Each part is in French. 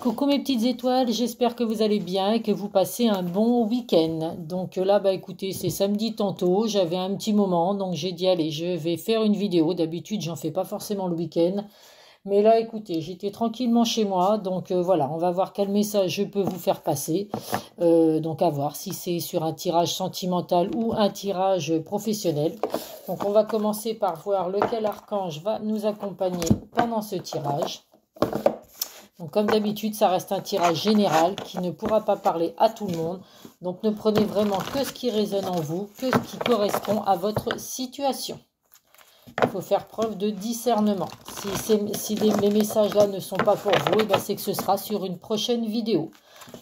Coucou mes petites étoiles, j'espère que vous allez bien et que vous passez un bon week-end. Donc là, bah écoutez, c'est samedi tantôt, j'avais un petit moment, donc j'ai dit allez, je vais faire une vidéo. D'habitude, j'en fais pas forcément le week-end. Mais là, écoutez, j'étais tranquillement chez moi, donc voilà, on va voir quel message je peux vous faire passer. Donc à voir si c'est sur un tirage sentimental ou un tirage professionnel. Donc on va commencer par voir lequel archange va nous accompagner pendant ce tirage. Donc comme d'habitude, ça reste un tirage général qui ne pourra pas parler à tout le monde. Donc ne prenez vraiment que ce qui résonne en vous, que ce qui correspond à votre situation. Il faut faire preuve de discernement. Si les messages là ne sont pas pour vous, eh ben c'est que ce sera sur une prochaine vidéo.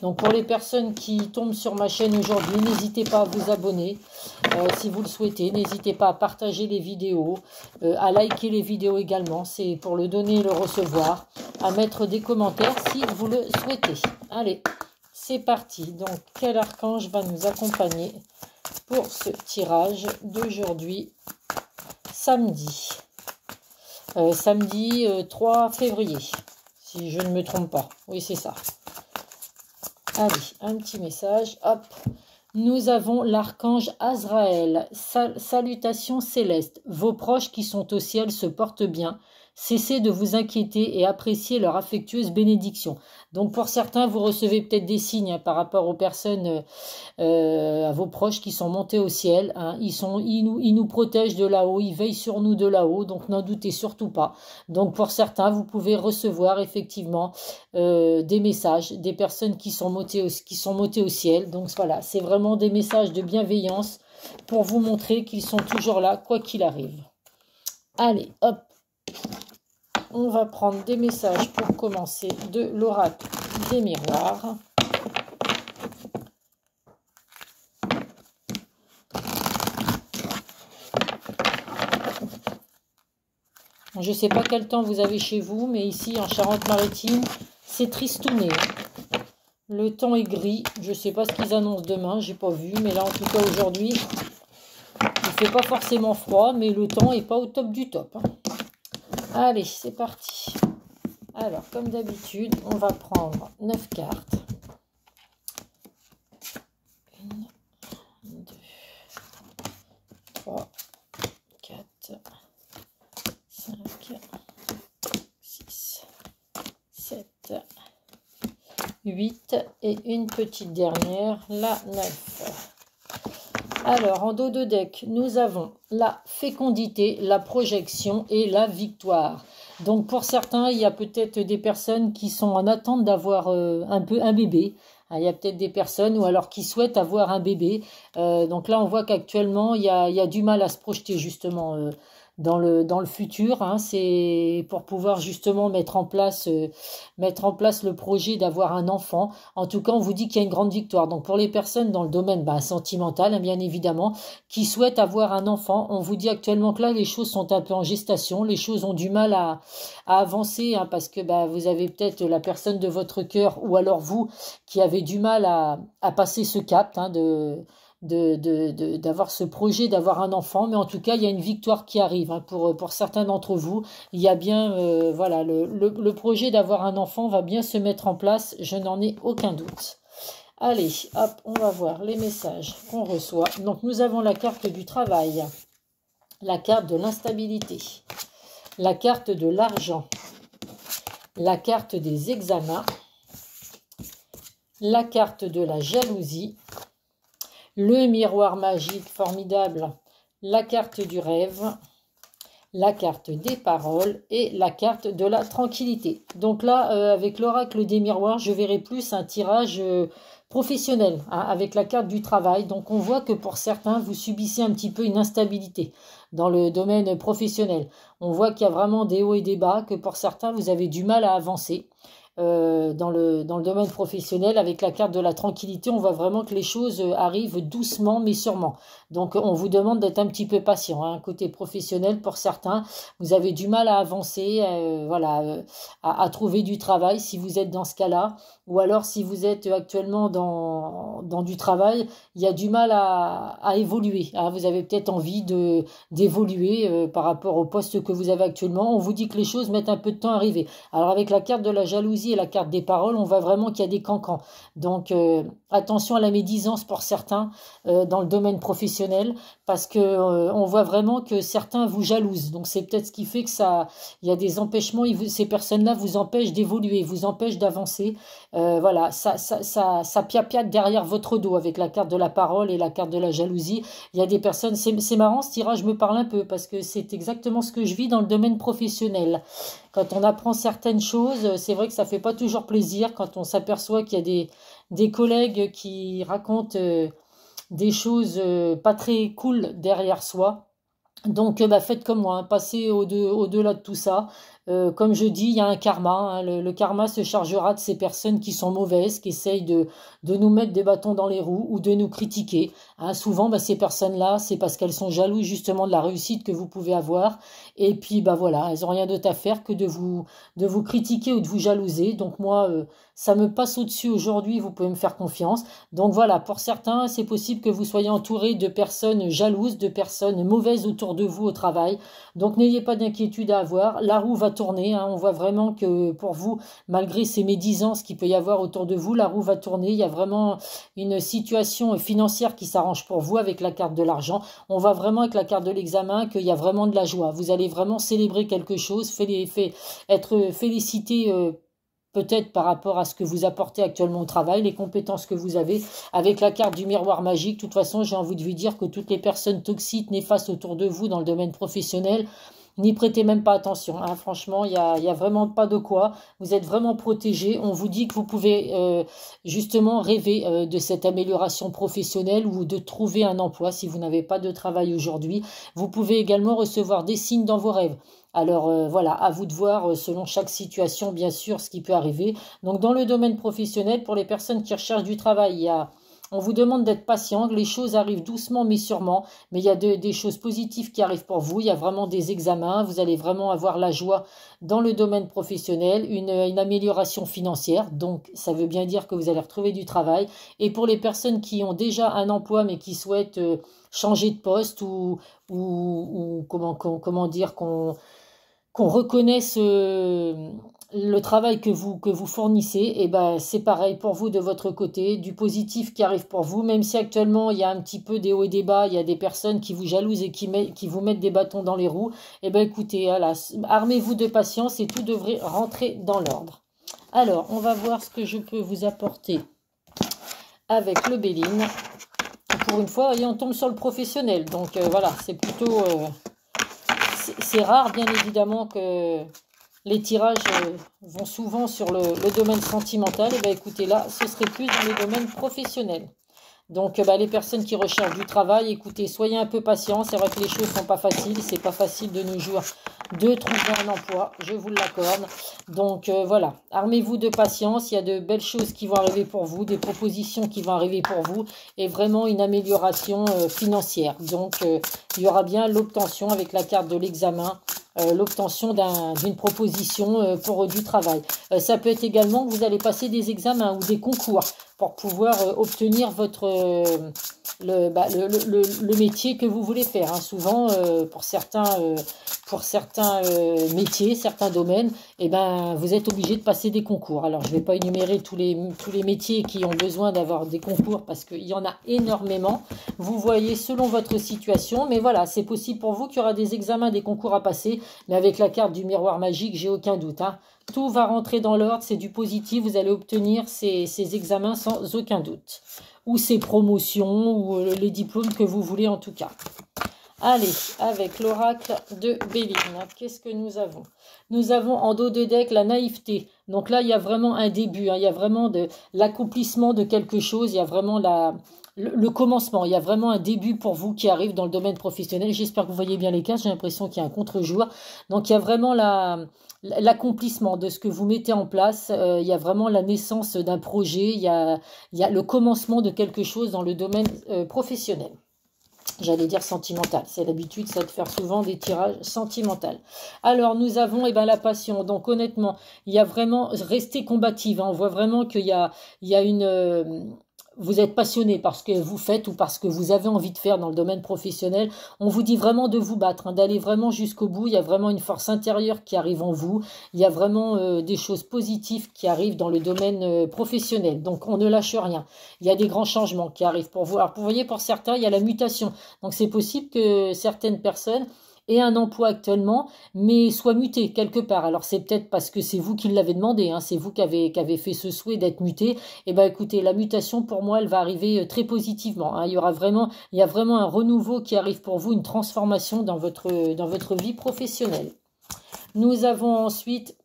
Donc pour les personnes qui tombent sur ma chaîne aujourd'hui, n'hésitez pas à vous abonner si vous le souhaitez. N'hésitez pas à partager les vidéos, à liker les vidéos également. C'est pour le donner et le recevoir. À mettre des commentaires si vous le souhaitez. Allez, c'est parti. Donc quel archange va nous accompagner pour ce tirage d'aujourd'hui, samedi. Samedi 3 février, si je ne me trompe pas. Oui, c'est ça. Allez, un petit message. Hop. Nous avons l'archange Azraël. Salutations célestes. Vos proches qui sont au ciel se portent bien. Cessez de vous inquiéter et appréciez leur affectueuse bénédiction. Donc pour certains, vous recevez peut-être des signes par rapport aux personnes, à vos proches qui sont montés au ciel. Ils nous protègent de là-haut, ils veillent sur nous de là-haut, donc n'en doutez surtout pas. Donc pour certains, vous pouvez recevoir effectivement des messages, des personnes qui sont montées au ciel. Donc voilà, c'est vraiment des messages de bienveillance pour vous montrer qu'ils sont toujours là, quoi qu'il arrive. Allez, hop. On va prendre des messages pour commencer de l'oracle des miroirs. Je ne sais pas quel temps vous avez chez vous, mais ici en Charente-Maritime, c'est tristouné. Le temps est gris. Je ne sais pas ce qu'ils annoncent demain, j'ai pas vu, mais là en tout cas aujourd'hui, il fait pas forcément froid, mais le temps est pas au top du top. Allez, c'est parti. Alors, comme d'habitude, on va prendre 9 cartes. 1, 2, 3, 4, 5, 6, 7, 8 et une petite dernière, la 9. Alors, en dos de deck, nous avons la fécondité, la projection et la victoire. Donc, pour certains, il y a peut-être des personnes qui sont en attente d'avoir un bébé. Il y a peut-être des personnes ou alors qui souhaitent avoir un bébé. Donc là, on voit qu'actuellement, il y a du mal à se projeter justement dans le futur. C'est pour pouvoir justement mettre en place le projet d'avoir un enfant. En tout cas, on vous dit qu'il y a une grande victoire. Donc pour les personnes dans le domaine sentimental, bien évidemment, qui souhaitent avoir un enfant, on vous dit actuellement que là, les choses sont un peu en gestation. Les choses ont du mal à avancer parce que vous avez peut-être la personne de votre cœur ou alors vous qui avez du mal à passer ce cap d'avoir ce projet d'avoir un enfant, mais en tout cas il y a une victoire qui arrive pour certains d'entre vous. Il y a bien voilà, le projet d'avoir un enfant va bien se mettre en place, je n'en ai aucun doute. Allez, hop, on va voir les messages qu'on reçoit. Donc nous avons la carte du travail, la carte de l'instabilité, la carte de l'argent, la carte des examens, la carte de la jalousie, le miroir magique formidable, la carte du rêve, la carte des paroles et la carte de la tranquillité. Donc là, avec l'oracle des miroirs, je verrai plus un tirage professionnel avec la carte du travail. Donc on voit que pour certains, vous subissez un petit peu une instabilité dans le domaine professionnel. On voit qu'il y a vraiment des hauts et des bas, que pour certains, vous avez du mal à avancer. Dans le domaine professionnel, avec la carte de la tranquillité, on voit vraiment que les choses arrivent doucement mais sûrement. Donc on vous demande d'être un petit peu patient. Côté professionnel, pour certains, vous avez du mal à avancer, à trouver du travail si vous êtes dans ce cas-là. Ou alors si vous êtes actuellement dans du travail, il y a du mal à évoluer. Vous avez peut-être envie d'évoluer par rapport au poste que vous avez actuellement. On vous dit que les choses mettent un peu de temps à arriver. Alors avec la carte de la jalousie, jalousie et la carte des paroles, on voit vraiment qu'il y a des cancans. Donc, attention à la médisance pour certains dans le domaine professionnel, parce que on voit vraiment que certains vous jalousent. Donc, c'est peut-être ce qui fait que il y a des empêchements. Ces personnes-là vous empêchent d'évoluer, vous empêchent d'avancer. Voilà, ça piapiate derrière votre dos avec la carte de la parole et la carte de la jalousie. Il y a des personnes, c'est marrant, ce tirage me parle un peu parce que c'est exactement ce que je vis dans le domaine professionnel. Quand on apprend certaines choses, c'est vrai que ça fait pas toujours plaisir quand on s'aperçoit qu'il y a des collègues qui racontent des choses pas très cool derrière soi. Donc, faites comme moi, hein, passez au-delà de tout ça. Comme je dis, il y a un karma, hein. Le karma se chargera de ces personnes qui sont mauvaises, qui essayent de nous mettre des bâtons dans les roues ou de nous critiquer. Hein, souvent, ces personnes-là, c'est parce qu'elles sont jalouses justement de la réussite que vous pouvez avoir. Et puis, voilà, elles n'ont rien d'autre à faire que de vous critiquer ou de vous jalouser. Donc moi, ça me passe au-dessus aujourd'hui, vous pouvez me faire confiance. Donc voilà, pour certains, c'est possible que vous soyez entouré de personnes jalouses, de personnes mauvaises autour de vous au travail. Donc n'ayez pas d'inquiétude à avoir. La roue va tourner, hein. On voit vraiment que pour vous, malgré ces médisances qu'il peut y avoir autour de vous, la roue va tourner. Il y a vraiment une situation financière qui s'arrange pour vous avec la carte de l'argent. On voit vraiment avec la carte de l'examen qu'il y a vraiment de la joie. Vous allez vraiment célébrer quelque chose, être félicité peut-être par rapport à ce que vous apportez actuellement au travail, les compétences que vous avez. Avec la carte du miroir magique, de toute façon, j'ai envie de vous dire que toutes les personnes toxiques, néfastes autour de vous dans le domaine professionnel, n'y prêtez même pas attention, hein. Franchement, il y a vraiment pas de quoi. Vous êtes vraiment protégé. On vous dit que vous pouvez justement rêver de cette amélioration professionnelle ou de trouver un emploi si vous n'avez pas de travail aujourd'hui. Vous pouvez également recevoir des signes dans vos rêves. Alors voilà, à vous de voir selon chaque situation, bien sûr, ce qui peut arriver. Donc dans le domaine professionnel, pour les personnes qui recherchent du travail, on vous demande d'être patient, les choses arrivent doucement mais sûrement, mais il y a des choses positives qui arrivent pour vous, il y a vraiment des examens, vous allez vraiment avoir la joie dans le domaine professionnel, une amélioration financière, donc ça veut bien dire que vous allez retrouver du travail. Et pour les personnes qui ont déjà un emploi mais qui souhaitent changer de poste ou comment dire qu'on reconnaisse le travail que vous fournissez, et c'est pareil pour vous de votre côté, du positif qui arrive pour vous, même si actuellement il y a un petit peu des hauts et des bas, il y a des personnes qui vous jalousent et qui vous mettent des bâtons dans les roues. Écoutez, voilà, armez-vous de patience et tout devrait rentrer dans l'ordre. Alors, on va voir ce que je peux vous apporter avec le Béline. Pour une fois, on tombe sur le professionnel, donc voilà, c'est plutôt... c'est rare, bien évidemment, que les tirages vont souvent sur le domaine sentimental. Écoutez, là, ce serait plus dans le domaine professionnel. Donc, les personnes qui recherchent du travail, écoutez, soyez un peu patients. C'est vrai que les choses sont pas faciles. C'est pas facile de nos jours de trouver un emploi. Je vous l'accorde. Donc, voilà. Armez-vous de patience. Il y a de belles choses qui vont arriver pour vous, des propositions qui vont arriver pour vous et vraiment une amélioration financière. Donc, il y aura bien l'obtention avec la carte de l'examen. L'obtention d'une proposition pour du travail. Ça peut être également que vous allez passer des examens ou des concours pour pouvoir obtenir le métier que vous voulez faire, hein. Souvent, pour certains métiers, certains domaines, vous êtes obligé de passer des concours. Alors, je ne vais pas énumérer tous les métiers qui ont besoin d'avoir des concours parce qu'il y en a énormément. Vous voyez selon votre situation, mais voilà, c'est possible pour vous qu'il y aura des examens, des concours à passer, mais avec la carte du miroir magique, j'ai aucun doute, hein. Tout va rentrer dans l'ordre, c'est du positif, vous allez obtenir ces examens sans aucun doute. Ou ces promotions, ou les diplômes que vous voulez en tout cas. Allez, avec l'oracle de Béline, qu'est-ce que nous avons? Nous avons en dos de deck la naïveté. Donc là, il y a vraiment un début, hein. Il y a vraiment l'accomplissement de quelque chose, il y a vraiment le commencement. Il y a vraiment un début pour vous qui arrive dans le domaine professionnel. J'espère que vous voyez bien les cartes, j'ai l'impression qu'il y a un contre-jour. Donc il y a vraiment l'accomplissement de ce que vous mettez en place. Il y a vraiment la naissance d'un projet, il y a le commencement de quelque chose dans le domaine professionnel. J'allais dire sentimental, c'est l'habitude, ça de faire souvent des tirages sentimentaux. Alors, nous avons la passion. Donc, honnêtement, il y a vraiment, restez combative, hein. On voit vraiment qu'il y a une... vous êtes passionné par ce que vous faites ou par ce que vous avez envie de faire dans le domaine professionnel, on vous dit vraiment de vous battre, hein, d'aller vraiment jusqu'au bout. Il y a vraiment une force intérieure qui arrive en vous. Il y a vraiment des choses positives qui arrivent dans le domaine professionnel. Donc, on ne lâche rien. Il y a des grands changements qui arrivent pour vous. Alors, vous voyez, pour certains, il y a la mutation. Donc, c'est possible que certaines personnes aient un emploi actuellement, mais soient mutées quelque part. Alors, c'est peut-être parce que c'est vous qui l'avez demandé, hein, c'est vous qui avez fait ce souhait d'être muté. Eh ben, écoutez, la mutation, pour moi, elle va arriver très positivement, hein. Il y a vraiment un renouveau qui arrive pour vous, une transformation dans votre vie professionnelle. Nous avons ensuite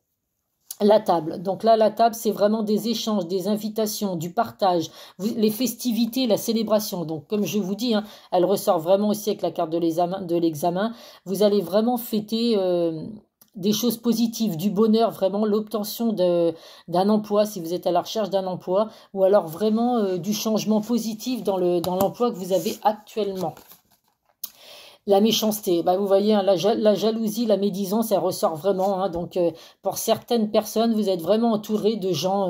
la table. Donc là, la table, c'est vraiment des échanges, des invitations, du partage, les festivités, la célébration. Donc, comme je vous dis, hein, elle ressort vraiment aussi avec la carte de l'examen. Vous allez vraiment fêter des choses positives, du bonheur, vraiment l'obtention d'un emploi, si vous êtes à la recherche d'un emploi, ou alors vraiment du changement positif dans l'emploi que vous avez actuellement. La méchanceté, bah vous voyez, hein, la jalousie, la médisance, elle ressort vraiment, hein. Donc, pour certaines personnes, vous êtes vraiment entouré de gens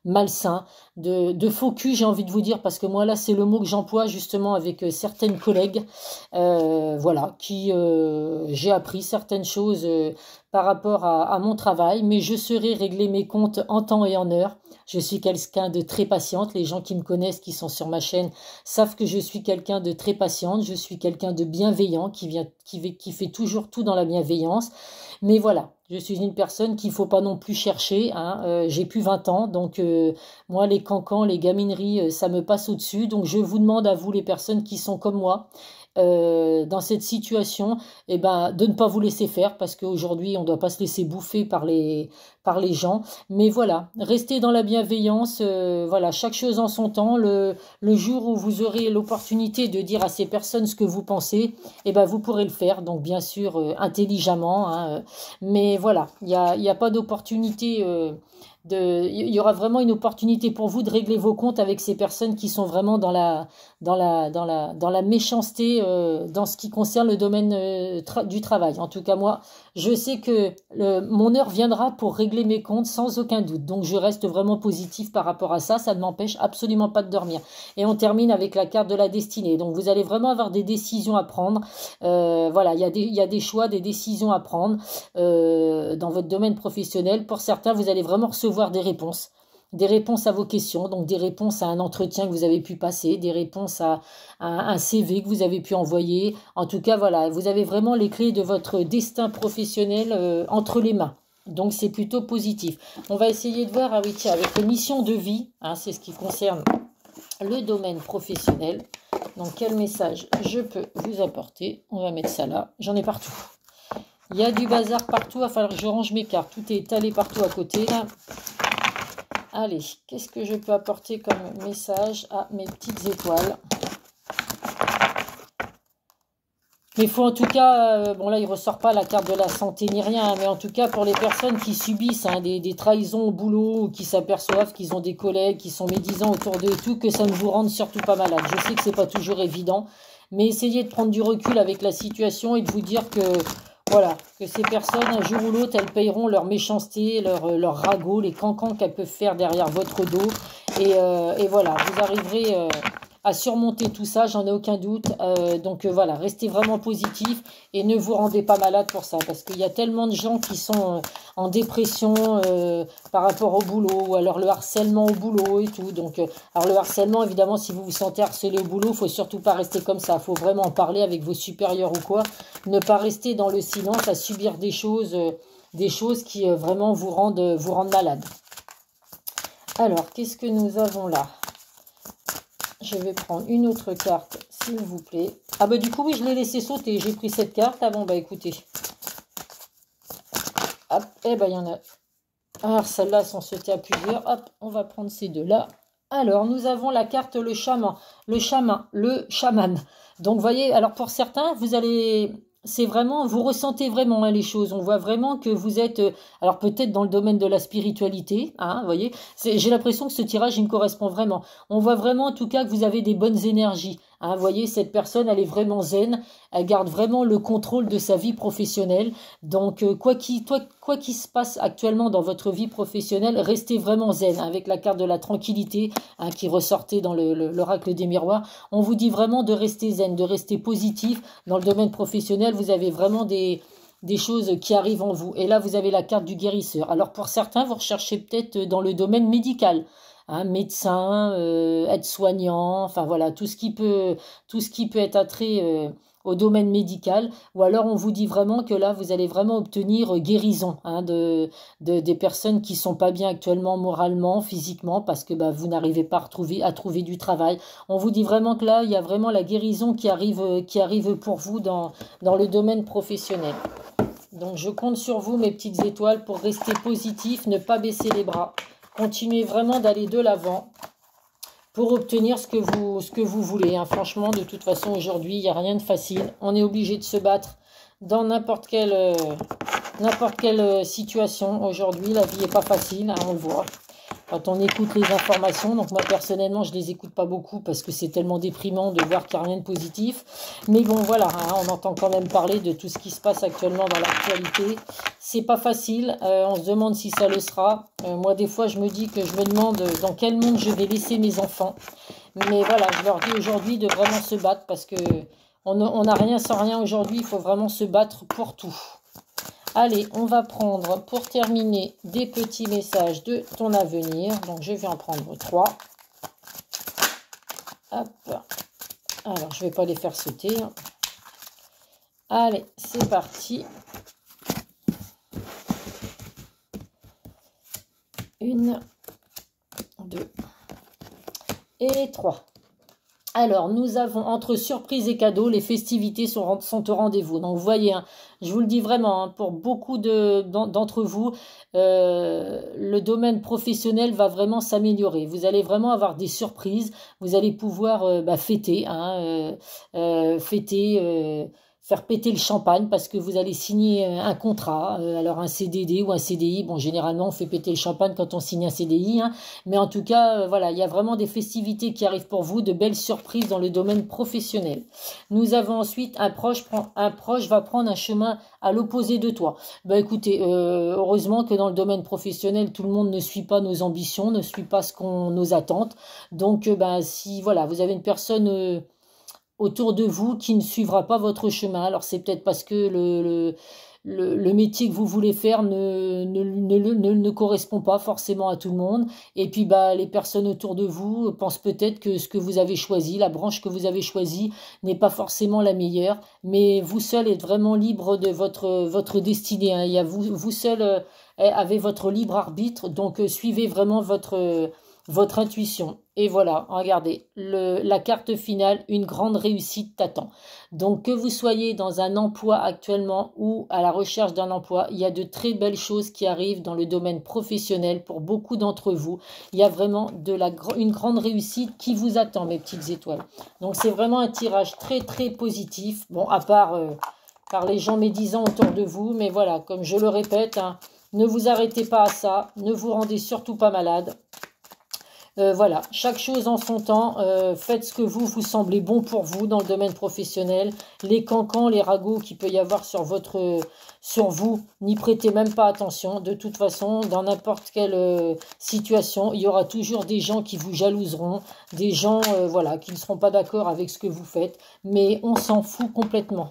malsains, de faux culs, j'ai envie de vous dire, parce que moi, là, c'est le mot que j'emploie justement avec certaines collègues, voilà, qui j'ai appris certaines choses par rapport à mon travail, mais je saurai régler mes comptes en temps et en heure. Je suis quelqu'un de très patiente. Les gens qui me connaissent, qui sont sur ma chaîne, savent que je suis quelqu'un de très patiente. Je suis quelqu'un de bienveillant, qui fait toujours tout dans la bienveillance. Mais voilà, je suis une personne qu'il ne faut pas non plus chercher, hein. J'ai plus 20 ans, donc moi, les cancans, les gamineries, ça me passe au-dessus. Donc, je vous demande à vous, les personnes qui sont comme moi, dans cette situation, eh ben, de ne pas vous laisser faire, parce qu'aujourd'hui, on ne doit pas se laisser bouffer par les gens. Mais voilà, restez dans la bienveillance, voilà, chaque chose en son temps. Le jour où vous aurez l'opportunité de dire à ces personnes ce que vous pensez, eh ben, vous pourrez le faire, donc bien sûr intelligemment, hein, mais voilà, il y a pas d'opportunité. Il y aura vraiment une opportunité pour vous de régler vos comptes avec ces personnes qui sont vraiment dans la méchanceté dans ce qui concerne le domaine du travail. En tout cas, moi, je sais que mon heure viendra pour régler mes comptes sans aucun doute. Donc, je reste vraiment positif par rapport à ça. Ça ne m'empêche absolument pas de dormir. Et on termine avec la carte de la destinée. Donc, vous allez vraiment avoir des décisions à prendre. Voilà, il y a des choix, des décisions à prendre dans votre domaine professionnel. Pour certains, vous allez vraiment recevoir des réponses à vos questions, donc des réponses à un entretien que vous avez pu passer, des réponses à un CV que vous avez pu envoyer. En tout cas, voilà, vous avez vraiment les clés de votre destin professionnel entre les mains. Donc, c'est plutôt positif. On va essayer de voir, ah oui, tiens, avec les missions de vie, hein, c'est ce qui concerne le domaine professionnel. Donc, quel message je peux vous apporter? On va mettre ça là. J'en ai partout. Il y a du bazar partout, il va falloir que je range mes cartes. Tout est étalé partout à côté, là. Allez, qu'est-ce que je peux apporter comme message à mes petites étoiles? Mais il faut en tout cas, bon là il ne ressort pas la carte de la santé ni rien, hein, mais en tout cas pour les personnes qui subissent des trahisons au boulot, ou qui s'aperçoivent qu'ils ont des collègues qui sont médisants autour d'eux et tout, que ça ne vous rende surtout pas malade. Je sais que c'est pas toujours évident, mais essayez de prendre du recul avec la situation et de vous dire que voilà, que ces personnes, un jour ou l'autre, elles payeront leur méchanceté, leur ragot, les cancans qu'elles peuvent faire derrière votre dos. Et voilà, vous arriverez à surmonter tout ça, j'en ai aucun doute. Donc voilà, restez vraiment positif et ne vous rendez pas malade pour ça. Parce qu'il y a tellement de gens qui sont en dépression par rapport au boulot, ou alors le harcèlement au boulot et tout. Donc, alors le harcèlement, évidemment, si vous vous sentez harcelé au boulot, il ne faut surtout pas rester comme ça. Il faut vraiment en parler avec vos supérieurs ou quoi. Ne pas rester dans le silence à subir des choses qui vraiment vous rendent malade. Alors, qu'est-ce que nous avons là? Je vais prendre une autre carte, s'il vous plaît. Ah bah du coup, oui, je l'ai laissé sauter. J'ai pris cette carte. Ah bon, bah écoutez. Hop, eh ben il y en a. Alors, celles-là, elles sont sautées à plusieurs. Hop, on va prendre ces deux-là. Alors, nous avons la carte le chaman. Le chaman. Donc, vous voyez, alors pour certains, vous allez... C'est vraiment, vous ressentez vraiment, hein, les choses. On voit vraiment que vous êtes, alors peut-être dans le domaine de la spiritualité, hein, vous voyez. J'ai l'impression que ce tirage, il me correspond vraiment. On voit vraiment, en tout cas, que vous avez des bonnes énergies, Hein, vous voyez, cette personne, elle est vraiment zen, elle garde vraiment le contrôle de sa vie professionnelle. Donc, quoi qu'il se passe actuellement dans votre vie professionnelle, restez vraiment zen, hein, avec la carte de la tranquillité, hein, qui ressortait dans l'oracle des miroirs. On vous dit vraiment de rester zen, de rester positif. Dans le domaine professionnel, vous avez vraiment des choses qui arrivent en vous. Et là, vous avez la carte du guérisseur. Alors, pour certains, vous recherchez peut-être dans le domaine médical. Hein, médecin, aide-soignant, enfin voilà, tout ce qui peut être attrait au domaine médical. Ou alors, on vous dit vraiment que là, vous allez vraiment obtenir guérison, hein, des personnes qui sont pas bien actuellement moralement, physiquement, parce que bah, vous n'arrivez pas à trouver du travail. On vous dit vraiment que là, il y a vraiment la guérison qui arrive pour vous dans le domaine professionnel. Donc, je compte sur vous, mes petites étoiles, pour rester positif, ne pas baisser les bras. Continuez vraiment d'aller de l'avant pour obtenir ce que vous voulez. Hein. Franchement, de toute façon, aujourd'hui, il n'y a rien de facile. On est obligé de se battre dans n'importe quelle situation. Aujourd'hui, la vie n'est pas facile, hein, on le voit. Quand on écoute les informations, donc moi personnellement je les écoute pas beaucoup parce que c'est tellement déprimant de voir qu'il n'y a rien de positif. Mais bon voilà, hein, on entend quand même parler de tout ce qui se passe actuellement dans l'actualité. C'est pas facile, on se demande si ça le sera. Moi des fois je me dis que je me demande dans quel monde je vais laisser mes enfants. Mais voilà, je leur dis aujourd'hui de vraiment se battre parce que on n'a rien sans rien aujourd'hui, il faut vraiment se battre pour tout. Allez, on va prendre, pour terminer, des petits messages de ton avenir. Donc, je vais en prendre 3. Hop. Alors, je ne vais pas les faire sauter. Allez, c'est parti. 1, 2 et 3. Alors, nous avons, entre surprise et cadeaux, les festivités sont au rendez-vous. Donc, vous voyez, hein, je vous le dis vraiment, hein, pour beaucoup d'entre vous, le domaine professionnel va vraiment s'améliorer. Vous allez vraiment avoir des surprises. Vous allez pouvoir fêter, hein, faire péter le champagne parce que vous allez signer un contrat, alors un CDD ou un CDI. Bon, généralement, on fait péter le champagne quand on signe un CDI, hein, mais en tout cas, voilà, il y a vraiment des festivités qui arrivent pour vous, de belles surprises dans le domaine professionnel. Nous avons ensuite un proche va prendre un chemin à l'opposé de toi. Ben écoutez, heureusement que dans le domaine professionnel, tout le monde ne suit pas nos ambitions, ne suit pas nos attentes. Donc, si voilà, vous avez une personne autour de vous qui ne suivra pas votre chemin. Alors c'est peut-être parce que le métier que vous voulez faire ne correspond pas forcément à tout le monde. Et puis les personnes autour de vous pensent peut-être que ce que vous avez choisi, la branche que vous avez choisie, n'est pas forcément la meilleure. Mais vous seul êtes vraiment libre de votre destinée. Hein. Il y a vous seul avez votre libre arbitre. Donc suivez vraiment votre intuition. Et voilà, regardez, la carte finale, une grande réussite t'attend. Donc que vous soyez dans un emploi actuellement ou à la recherche d'un emploi, il y a de très belles choses qui arrivent dans le domaine professionnel pour beaucoup d'entre vous. Il y a vraiment une grande réussite qui vous attend, mes petites étoiles. Donc c'est vraiment un tirage très très positif. Bon, à part par les gens médisants autour de vous, mais voilà, comme je le répète, hein, ne vous arrêtez pas à ça, ne vous rendez surtout pas malade. Voilà, chaque chose en son temps, faites ce que vous semblez bon pour vous dans le domaine professionnel. Les cancans, les ragots qu'il peut y avoir sur vous, n'y prêtez même pas attention. De toute façon, dans n'importe quelle situation, il y aura toujours des gens qui vous jalouseront, des gens voilà, qui ne seront pas d'accord avec ce que vous faites, mais on s'en fout complètement.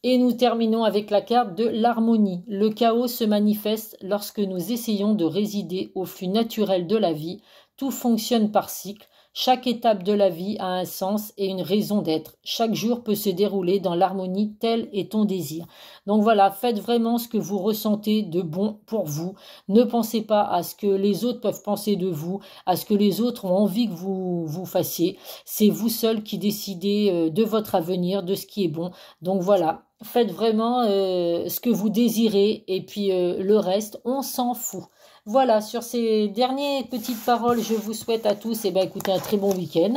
Et nous terminons avec la carte de l'harmonie. Le chaos se manifeste lorsque nous essayons de résider au flux naturel de la vie. Tout fonctionne par cycle. Chaque étape de la vie a un sens et une raison d'être. Chaque jour peut se dérouler dans l'harmonie, tel est ton désir. Donc voilà, faites vraiment ce que vous ressentez de bon pour vous. Ne pensez pas à ce que les autres peuvent penser de vous, à ce que les autres ont envie que vous fassiez. C'est vous seul qui décidez de votre avenir, de ce qui est bon. Donc voilà, faites vraiment ce que vous désirez et puis le reste, on s'en fout. Voilà, sur ces dernières petites paroles, je vous souhaite à tous, écoutez, un très bon week-end,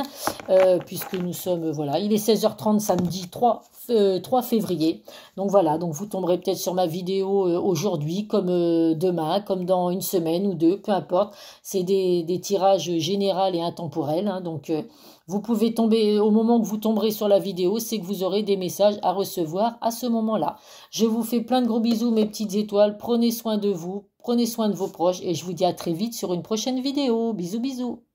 puisque nous sommes, voilà, il est 16h30 samedi 3 février. Donc voilà, donc vous tomberez peut-être sur ma vidéo aujourd'hui, comme demain, comme dans une semaine ou deux, peu importe. C'est des tirages généraux et intemporels, hein, donc vous pouvez tomber, au moment que vous tomberez sur la vidéo, c'est que vous aurez des messages à recevoir à ce moment-là. Je vous fais plein de gros bisous, mes petites étoiles. Prenez soin de vous, prenez soin de vos proches et je vous dis à très vite sur une prochaine vidéo. Bisous, bisous.